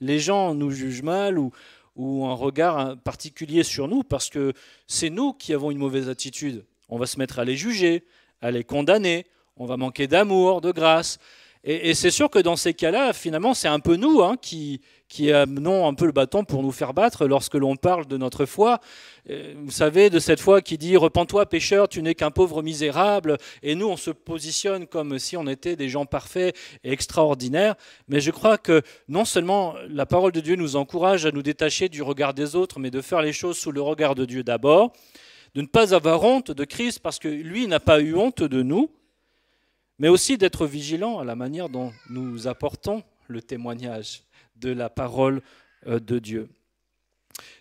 les gens nous jugent mal ou un regard particulier sur nous parce que c'est nous qui avons une mauvaise attitude. On va se mettre à les juger, à les condamner, on va manquer d'amour, de grâce. Et c'est sûr que dans ces cas-là, finalement, c'est un peu nous qui amenons un peu le bâton pour nous faire battre lorsque l'on parle de notre foi. Vous savez, de cette foi qui dit « Repens-toi, pécheur, tu n'es qu'un pauvre misérable ». Et nous, on se positionne comme si on était des gens parfaits et extraordinaires. Mais je crois que non seulement la parole de Dieu nous encourage à nous détacher du regard des autres, mais de faire les choses sous le regard de Dieu d'abord, de ne pas avoir honte de Christ parce que lui n'a pas eu honte de nous, mais aussi d'être vigilant à la manière dont nous apportons le témoignage de la parole de Dieu.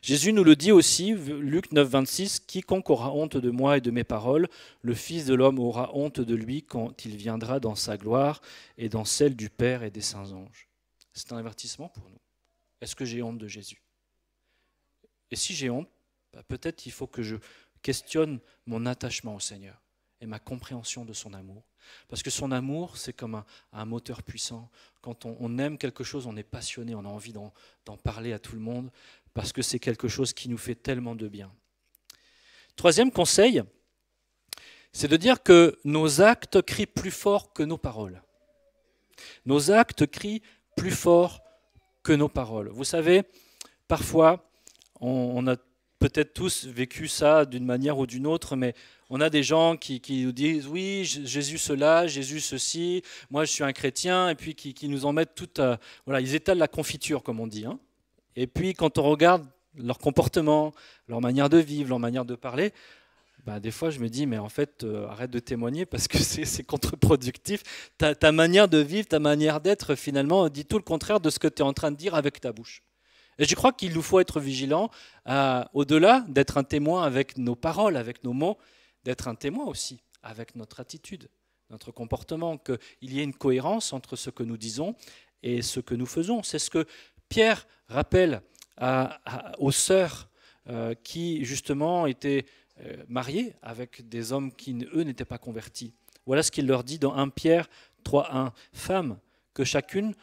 Jésus nous le dit aussi, Luc 9, 26, « Quiconque aura honte de moi et de mes paroles, le Fils de l'homme aura honte de lui quand il viendra dans sa gloire et dans celle du Père et des saints anges. » C'est un avertissement pour nous. Est-ce que j'ai honte de Jésus? Et si j'ai honte, peut-être il faut que je questionne mon attachement au Seigneur et ma compréhension de son amour. Parce que son amour, c'est comme un moteur puissant. Quand on aime quelque chose, on est passionné, on a envie d'en parler à tout le monde, parce que c'est quelque chose qui nous fait tellement de bien. Troisième conseil, c'est de dire que nos actes crient plus fort que nos paroles. Nos actes crient plus fort que nos paroles. Vous savez, parfois, on a peut-être tous vécu ça d'une manière ou d'une autre, mais on a des gens qui nous disent « Oui, Jésus cela, Jésus ceci, moi je suis un chrétien », et puis qui nous en mettent toute... voilà, ils étalent la confiture, comme on dit. Hein. Et puis quand on regarde leur comportement, leur manière de vivre, leur manière de parler, des fois je me dis « Mais en fait, arrête de témoigner parce que c'est contre-productif. Ta manière de vivre, ta manière d'être, finalement, dit tout le contraire de ce que tu es en train de dire avec ta bouche. » Et je crois qu'il nous faut être vigilants, au-delà d'être un témoin avec nos paroles, avec nos mots, d'être un témoin aussi avec notre attitude, notre comportement, qu'il y ait une cohérence entre ce que nous disons et ce que nous faisons. C'est ce que Pierre rappelle aux sœurs qui, justement, étaient mariées avec des hommes qui, eux, n'étaient pas convertis. Voilà ce qu'il leur dit dans 1 Pierre 3,1. « Femmes, que chacune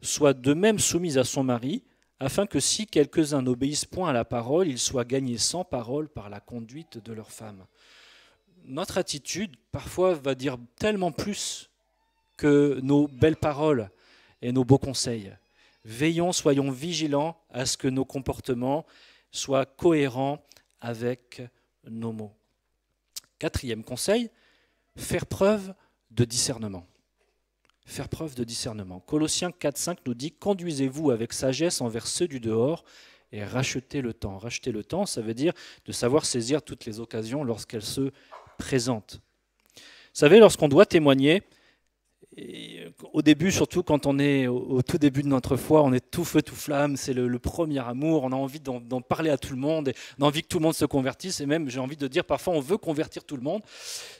soit de même soumise à son mari, afin que si quelques-uns n'obéissent point à la parole, ils soient gagnés sans parole par la conduite de leurs femmes. » Notre attitude, parfois, va dire tellement plus que nos belles paroles et nos beaux conseils. Veillons, soyons vigilants à ce que nos comportements soient cohérents avec nos mots. Quatrième conseil, faire preuve de discernement. Faire preuve de discernement. Colossiens 4,5 nous dit « Conduisez-vous avec sagesse envers ceux du dehors et rachetez le temps. » Racheter le temps, ça veut dire de savoir saisir toutes les occasions lorsqu'elles se présentent. Vous savez, lorsqu'on doit témoigner, au début, surtout quand on est au tout début de notre foi, on est tout feu, tout flamme, c'est le premier amour, on a envie d'en parler à tout le monde, et on a envie que tout le monde se convertisse, et même, j'ai envie de dire, parfois on veut convertir tout le monde,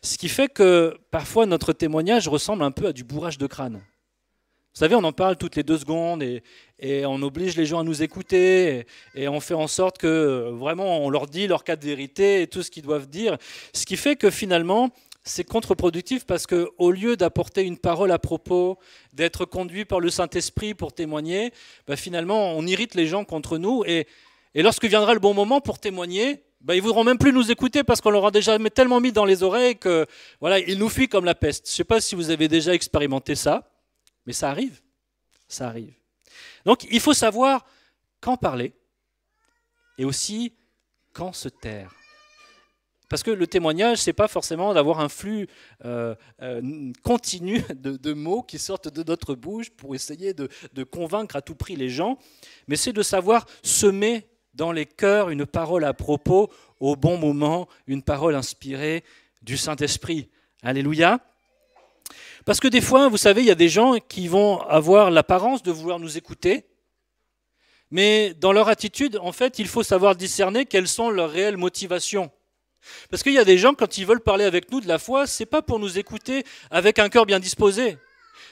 ce qui fait que parfois notre témoignage ressemble un peu à du bourrage de crâne. Vous savez, on en parle toutes les 2 secondes, et on oblige les gens à nous écouter, et on fait en sorte que vraiment on leur dit leur cas de vérité, et tout ce qu'ils doivent dire, ce qui fait que finalement, c'est contre-productif parce qu'au lieu d'apporter une parole à propos, d'être conduit par le Saint-Esprit pour témoigner, finalement, on irrite les gens contre nous. Et lorsque viendra le bon moment pour témoigner, ils ne voudront même plus nous écouter parce qu'on leur a déjà tellement mis dans les oreilles que voilà, ils nous fuient comme la peste. Je ne sais pas si vous avez déjà expérimenté ça, mais ça arrive. Ça arrive. Donc, il faut savoir quand parler et aussi quand se taire. Parce que le témoignage, ce n'est pas forcément d'avoir un flux continu de mots qui sortent de notre bouche pour essayer de convaincre à tout prix les gens, mais c'est de savoir semer dans les cœurs une parole à propos au bon moment, une parole inspirée du Saint-Esprit. Alléluia. Parce que des fois, vous savez, il y a des gens qui vont avoir l'apparence de vouloir nous écouter, mais dans leur attitude, en fait, il faut savoir discerner quelles sont leurs réelles motivations. Parce qu'il y a des gens, quand ils veulent parler avec nous de la foi, ce n'est pas pour nous écouter avec un cœur bien disposé.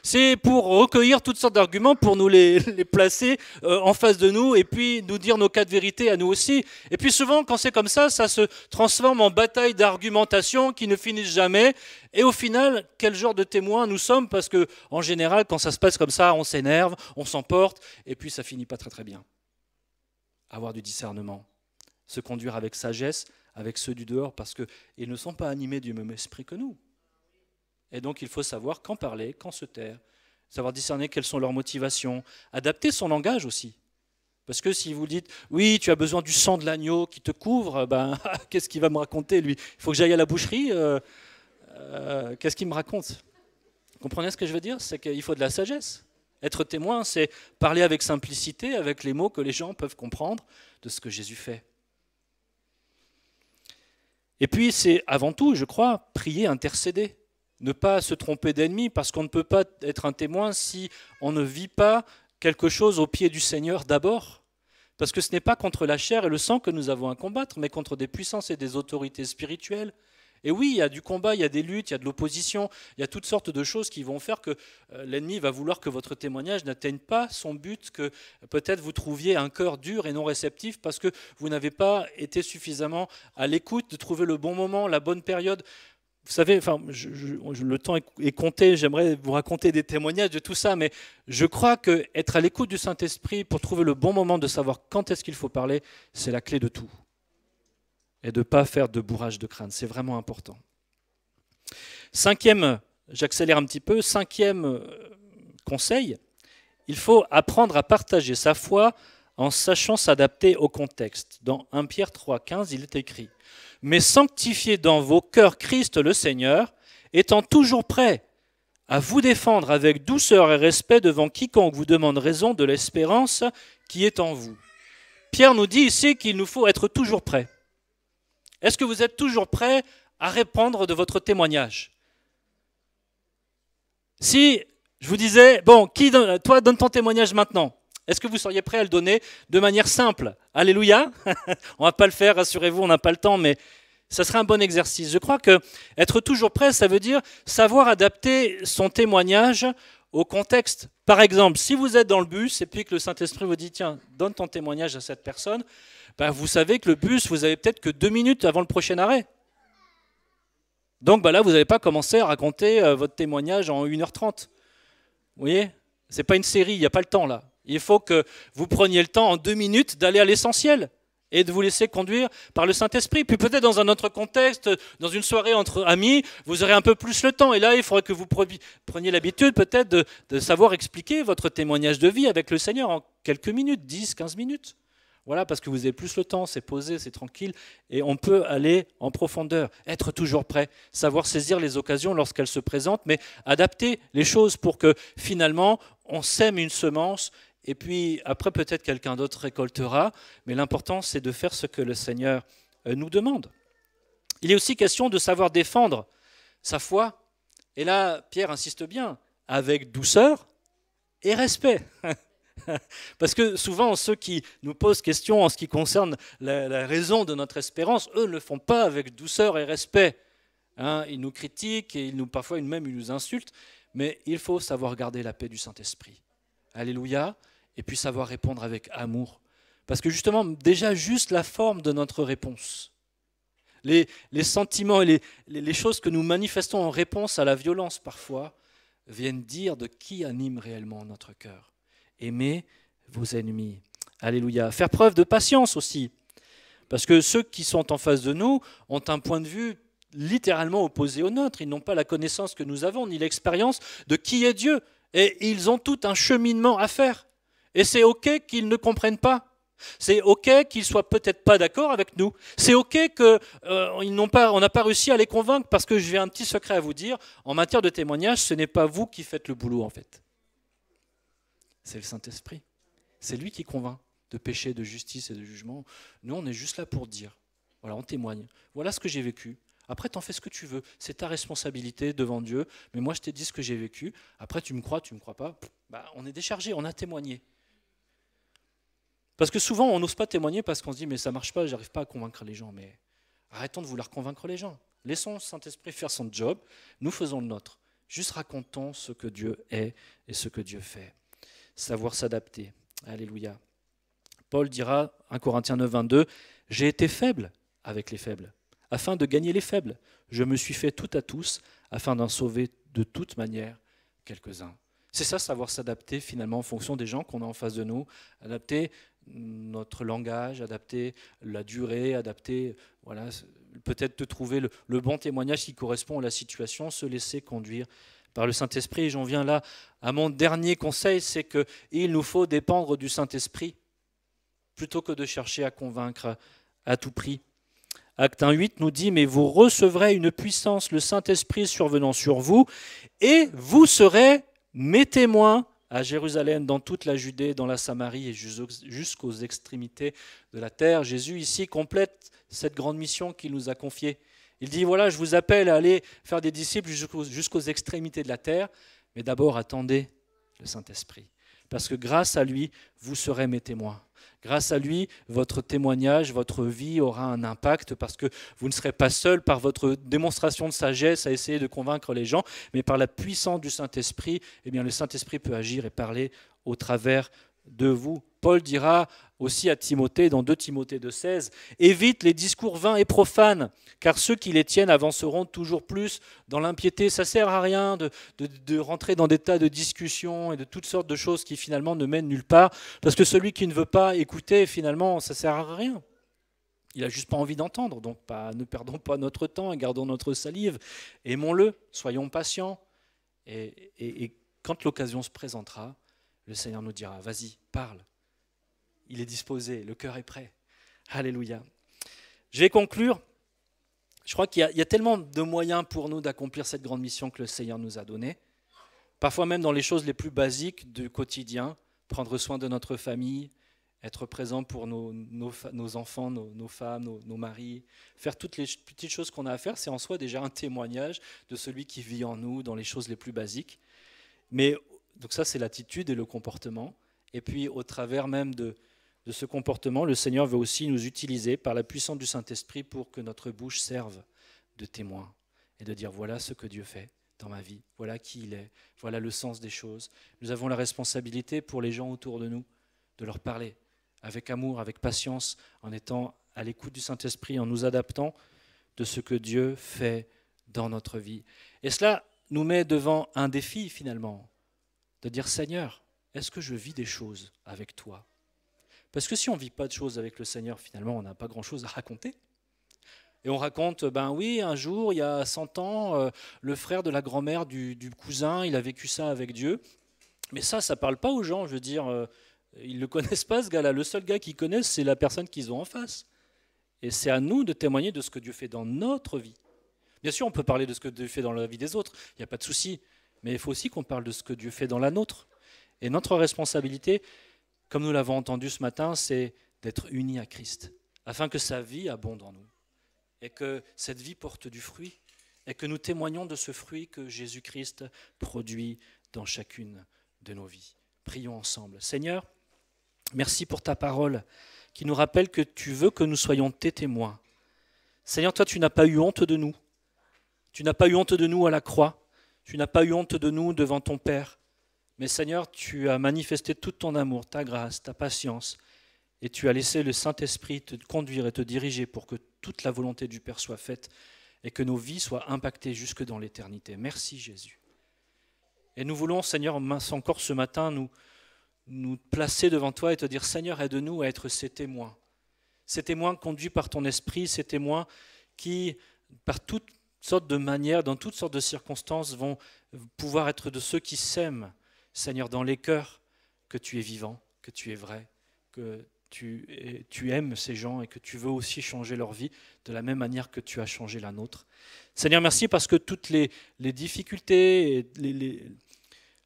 C'est pour recueillir toutes sortes d'arguments, pour nous les placer en face de nous et puis nous dire nos cas de vérité à nous aussi. Et puis souvent, quand c'est comme ça se transforme en bataille d'argumentation qui ne finissent jamais. Et au final, quel genre de témoins nous sommes? Parce qu'en général, quand ça se passe comme ça, on s'énerve, on s'emporte et puis ça finit pas très très bien. Avoir du discernement, se conduire avec sagesse, avec ceux du dehors, parce qu'ils ne sont pas animés du même esprit que nous. Et donc il faut savoir quand parler, quand se taire, savoir discerner quelles sont leurs motivations, adapter son langage aussi. Parce que si vous dites, oui, tu as besoin du sang de l'agneau qui te couvre, qu'est-ce qu'il va me raconter lui? Il faut que j'aille à la boucherie, qu'est-ce qu'il me raconte? Vous comprenez ce que je veux dire? C'est qu'il faut de la sagesse. Être témoin, c'est parler avec simplicité, avec les mots que les gens peuvent comprendre de ce que Jésus fait. Et puis, c'est avant tout, je crois, prier, intercéder. Ne pas se tromper d'ennemi, parce qu'on ne peut pas être un témoin si on ne vit pas quelque chose au pied du Seigneur d'abord. Parce que ce n'est pas contre la chair et le sang que nous avons à combattre, mais contre des puissances et des autorités spirituelles. Et oui, il y a du combat, il y a des luttes, il y a de l'opposition, il y a toutes sortes de choses qui vont faire que l'ennemi va vouloir que votre témoignage n'atteigne pas son but, que peut-être vous trouviez un cœur dur et non réceptif parce que vous n'avez pas été suffisamment à l'écoute, de trouver le bon moment, la bonne période. Vous savez, le temps est compté, j'aimerais vous raconter des témoignages de tout ça, mais je crois qu'être à l'écoute du Saint-Esprit pour trouver le bon moment de savoir quand est-ce qu'il faut parler, c'est la clé de tout. Et de ne pas faire de bourrage de crâne, c'est vraiment important. 5e, j'accélère un petit peu, 5e conseil, il faut apprendre à partager sa foi en sachant s'adapter au contexte. Dans 1 Pierre 3,15, il est écrit « Mais sanctifiez dans vos cœurs Christ le Seigneur, étant toujours prêt à vous défendre avec douceur et respect devant quiconque vous demande raison de l'espérance qui est en vous. » Pierre nous dit ici qu'il nous faut être toujours prêt. Est-ce que vous êtes toujours prêt à répondre de votre témoignage? Si je vous disais, bon, toi donne ton témoignage maintenant, est-ce que vous seriez prêt à le donner de manière simple? Alléluia. On ne va pas le faire, rassurez-vous, on n'a pas le temps, mais ça serait un bon exercice. Je crois que être toujours prêt, ça veut dire savoir adapter son témoignage au contexte. Par exemple, si vous êtes dans le bus et puis que le Saint-Esprit vous dit, tiens, donne ton témoignage à cette personne, vous savez que le bus, vous avez peut-être que 2 minutes avant le prochain arrêt. Donc là, vous n'allez pas commencer à raconter votre témoignage en 1h30. Vous voyez? Ce n'est pas une série, il n'y a pas le temps là. Il faut que vous preniez le temps en 2 minutes d'aller à l'essentiel et de vous laisser conduire par le Saint-Esprit. Puis peut-être dans un autre contexte, dans une soirée entre amis, vous aurez un peu plus le temps. Et là, il faudrait que vous preniez l'habitude peut-être de savoir expliquer votre témoignage de vie avec le Seigneur en quelques minutes, 10, 15 minutes. Voilà, parce que vous avez plus le temps, c'est posé, c'est tranquille, et on peut aller en profondeur, être toujours prêt, savoir saisir les occasions lorsqu'elles se présentent, mais adapter les choses pour que finalement on sème une semence, et puis après peut-être quelqu'un d'autre récoltera, mais l'important c'est de faire ce que le Seigneur nous demande. Il est aussi question de savoir défendre sa foi, et là Pierre insiste bien, avec douceur et respect. Parce que souvent, ceux qui nous posent question en ce qui concerne la raison de notre espérance, eux ne le font pas avec douceur et respect. Hein, ils nous critiquent et parfois même ils nous insultent, mais il faut savoir garder la paix du Saint-Esprit. Alléluia. Et puis savoir répondre avec amour. Parce que justement, déjà juste la forme de notre réponse, les sentiments et les choses que nous manifestons en réponse à la violence parfois, viennent dire de qui anime réellement notre cœur. Aimez vos ennemis. Alléluia. Faire preuve de patience aussi. Parce que ceux qui sont en face de nous ont un point de vue littéralement opposé au nôtre. Ils n'ont pas la connaissance que nous avons, ni l'expérience de qui est Dieu. Et ils ont tout un cheminement à faire. Et c'est OK qu'ils ne comprennent pas. C'est OK qu'ils ne soient peut-être pas d'accord avec nous. C'est OK qu'on n'a pas réussi à les convaincre, parce que j'ai un petit secret à vous dire. En matière de témoignage, ce n'est pas vous qui faites le boulot en fait. C'est le Saint-Esprit. C'est lui qui convainc de péché, de justice et de jugement. Nous, on est juste là pour dire. Voilà, on témoigne. Voilà ce que j'ai vécu. Après, t'en fais ce que tu veux. C'est ta responsabilité devant Dieu. Mais moi, je t'ai dit ce que j'ai vécu. Après, tu me crois pas. On est déchargé, on a témoigné. Parce que souvent, on n'ose pas témoigner parce qu'on se dit « mais ça ne marche pas, j'arrive pas à convaincre les gens ». Mais arrêtons de vouloir convaincre les gens. Laissons le Saint-Esprit faire son job, nous faisons le nôtre. Juste racontons ce que Dieu est et ce que Dieu fait. Savoir s'adapter. Alléluia. Paul dira, 1 Corinthiens 9, 22, « J'ai été faible avec les faibles, afin de gagner les faibles. Je me suis fait tout à tous, afin d'en sauver de toute manière quelques-uns. » C'est ça, savoir s'adapter finalement en fonction des gens qu'on a en face de nous, adapter notre langage, adapter la durée, adapter, voilà, peut-être de trouver le bon témoignage qui correspond à la situation, se laisser conduire par le Saint-Esprit. Et j'en viens là à mon dernier conseil, c'est qu'il nous faut dépendre du Saint-Esprit plutôt que de chercher à convaincre à tout prix. Acte 1,8 nous dit « Mais vous recevrez une puissance, le Saint-Esprit survenant sur vous, et vous serez mes témoins à Jérusalem, dans toute la Judée, dans la Samarie et jusqu'aux extrémités de la terre. » Jésus ici complète cette grande mission qu'il nous a confiée. Il dit, voilà, je vous appelle à aller faire des disciples jusqu'aux extrémités de la terre, mais d'abord attendez le Saint-Esprit. Parce que grâce à lui, vous serez mes témoins. Grâce à lui, votre témoignage, votre vie aura un impact, parce que vous ne serez pas seul par votre démonstration de sagesse à essayer de convaincre les gens, mais par la puissance du Saint-Esprit, eh bien, le Saint-Esprit peut agir et parler au travers de vous. Paul dira aussi à Timothée, dans 2 Timothée 2,16, « Évite les discours vains et profanes, car ceux qui les tiennent avanceront toujours plus dans l'impiété. » Ça ne sert à rien de rentrer dans des tas de discussions et de toutes sortes de choses qui finalement ne mènent nulle part, parce que celui qui ne veut pas écouter, finalement, ça ne sert à rien. Il n'a juste pas envie d'entendre, donc ne perdons pas notre temps et gardons notre salive. Aimons-le, soyons patients, et quand l'occasion se présentera, le Seigneur nous dira, vas-y, parle. Il est disposé, le cœur est prêt. Alléluia. Je vais conclure. Je crois qu'il y a tellement de moyens pour nous d'accomplir cette grande mission que le Seigneur nous a donnée. Parfois même dans les choses les plus basiques du quotidien, prendre soin de notre famille, être présent pour nos enfants, nos femmes, nos maris, faire toutes les petites choses qu'on a à faire, c'est en soi déjà un témoignage de celui qui vit en nous dans les choses les plus basiques. Mais donc ça, c'est l'attitude et le comportement. Et puis, au travers même de ce comportement, le Seigneur veut aussi nous utiliser par la puissance du Saint-Esprit pour que notre bouche serve de témoin et de dire, voilà ce que Dieu fait dans ma vie, voilà qui il est, voilà le sens des choses. Nous avons la responsabilité pour les gens autour de nous de leur parler avec amour, avec patience, en étant à l'écoute du Saint-Esprit, en nous adaptant de ce que Dieu fait dans notre vie. Et cela nous met devant un défi finalement, de dire, Seigneur, est-ce que je vis des choses avec toi? Parce que si on ne vit pas de choses avec le Seigneur, finalement, on n'a pas grand-chose à raconter. Et on raconte, ben oui, un jour, il y a 100 ans, le frère de la grand-mère du cousin, il a vécu ça avec Dieu. Mais ça ne parle pas aux gens, je veux dire, ils ne le connaissent pas, ce gars-là. Le seul gars qu'ils connaissent, c'est la personne qu'ils ont en face. Et c'est à nous de témoigner de ce que Dieu fait dans notre vie. Bien sûr, on peut parler de ce que Dieu fait dans la vie des autres, il n'y a pas de souci. Mais il faut aussi qu'on parle de ce que Dieu fait dans la nôtre. Et notre responsabilité, comme nous l'avons entendu ce matin, c'est d'être unis à Christ, afin que sa vie abonde en nous, et que cette vie porte du fruit, et que nous témoignons de ce fruit que Jésus-Christ produit dans chacune de nos vies. Prions ensemble. Seigneur, merci pour ta parole qui nous rappelle que tu veux que nous soyons tes témoins. Seigneur, toi, tu n'as pas eu honte de nous. Tu n'as pas eu honte de nous à la croix. Tu n'as pas eu honte de nous devant ton Père. Mais Seigneur, tu as manifesté tout ton amour, ta grâce, ta patience. Et tu as laissé le Saint-Esprit te conduire et te diriger pour que toute la volonté du Père soit faite et que nos vies soient impactées jusque dans l'éternité. Merci Jésus. Et nous voulons, Seigneur, encore ce matin, nous placer devant toi et te dire, Seigneur, aide-nous à être ces témoins conduits par ton Esprit, ces témoins qui, par toutes sortes de manières, dans toutes sortes de circonstances, vont pouvoir être de ceux qui s'aiment, Seigneur, dans les cœurs, que tu es vivant, que tu es vrai, que tu aimes ces gens et que tu veux aussi changer leur vie de la même manière que tu as changé la nôtre. Seigneur, merci parce que toutes les difficultés et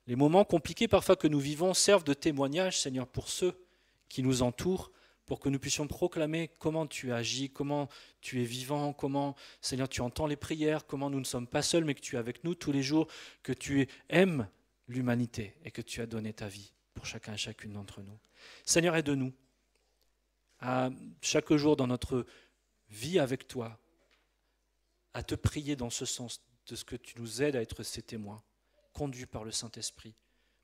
les moments compliqués parfois que nous vivons servent de témoignage, Seigneur, pour ceux qui nous entourent, pour que nous puissions proclamer comment tu agis, comment tu es vivant, comment, Seigneur, tu entends les prières, comment nous ne sommes pas seuls, mais que tu es avec nous tous les jours, que tu aimes l'humanité et que tu as donné ta vie pour chacun et chacune d'entre nous. Seigneur, aide-nous à chaque jour dans notre vie avec toi, à te prier dans ce sens, de ce que tu nous aides à être ces témoins, conduits par le Saint-Esprit.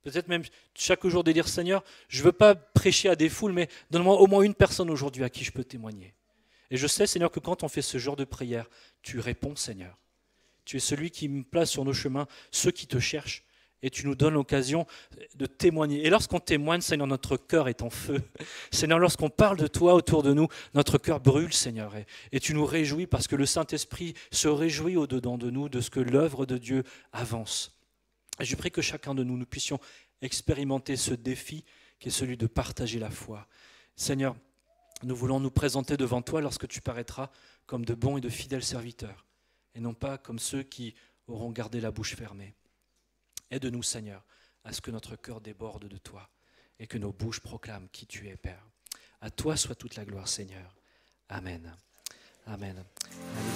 Peut-être même chaque jour de dire, Seigneur, je ne veux pas prêcher à des foules, mais donne-moi au moins une personne aujourd'hui à qui je peux témoigner. Et je sais, Seigneur, que quand on fait ce genre de prière, tu réponds, Seigneur. Tu es celui qui me place sur nos chemins, ceux qui te cherchent, et tu nous donnes l'occasion de témoigner. Et lorsqu'on témoigne, Seigneur, notre cœur est en feu. Seigneur, lorsqu'on parle de toi autour de nous, notre cœur brûle, Seigneur. Et tu nous réjouis parce que le Saint-Esprit se réjouit au-dedans de nous de ce que l'œuvre de Dieu avance. Et je prie que chacun de nous puissions expérimenter ce défi qui est celui de partager la foi. Seigneur, nous voulons nous présenter devant toi lorsque tu paraîtras comme de bons et de fidèles serviteurs, et non pas comme ceux qui auront gardé la bouche fermée. Aide-nous, Seigneur, à ce que notre cœur déborde de toi et que nos bouches proclament qui tu es, Père. À toi soit toute la gloire, Seigneur. Amen. Amen. Amen.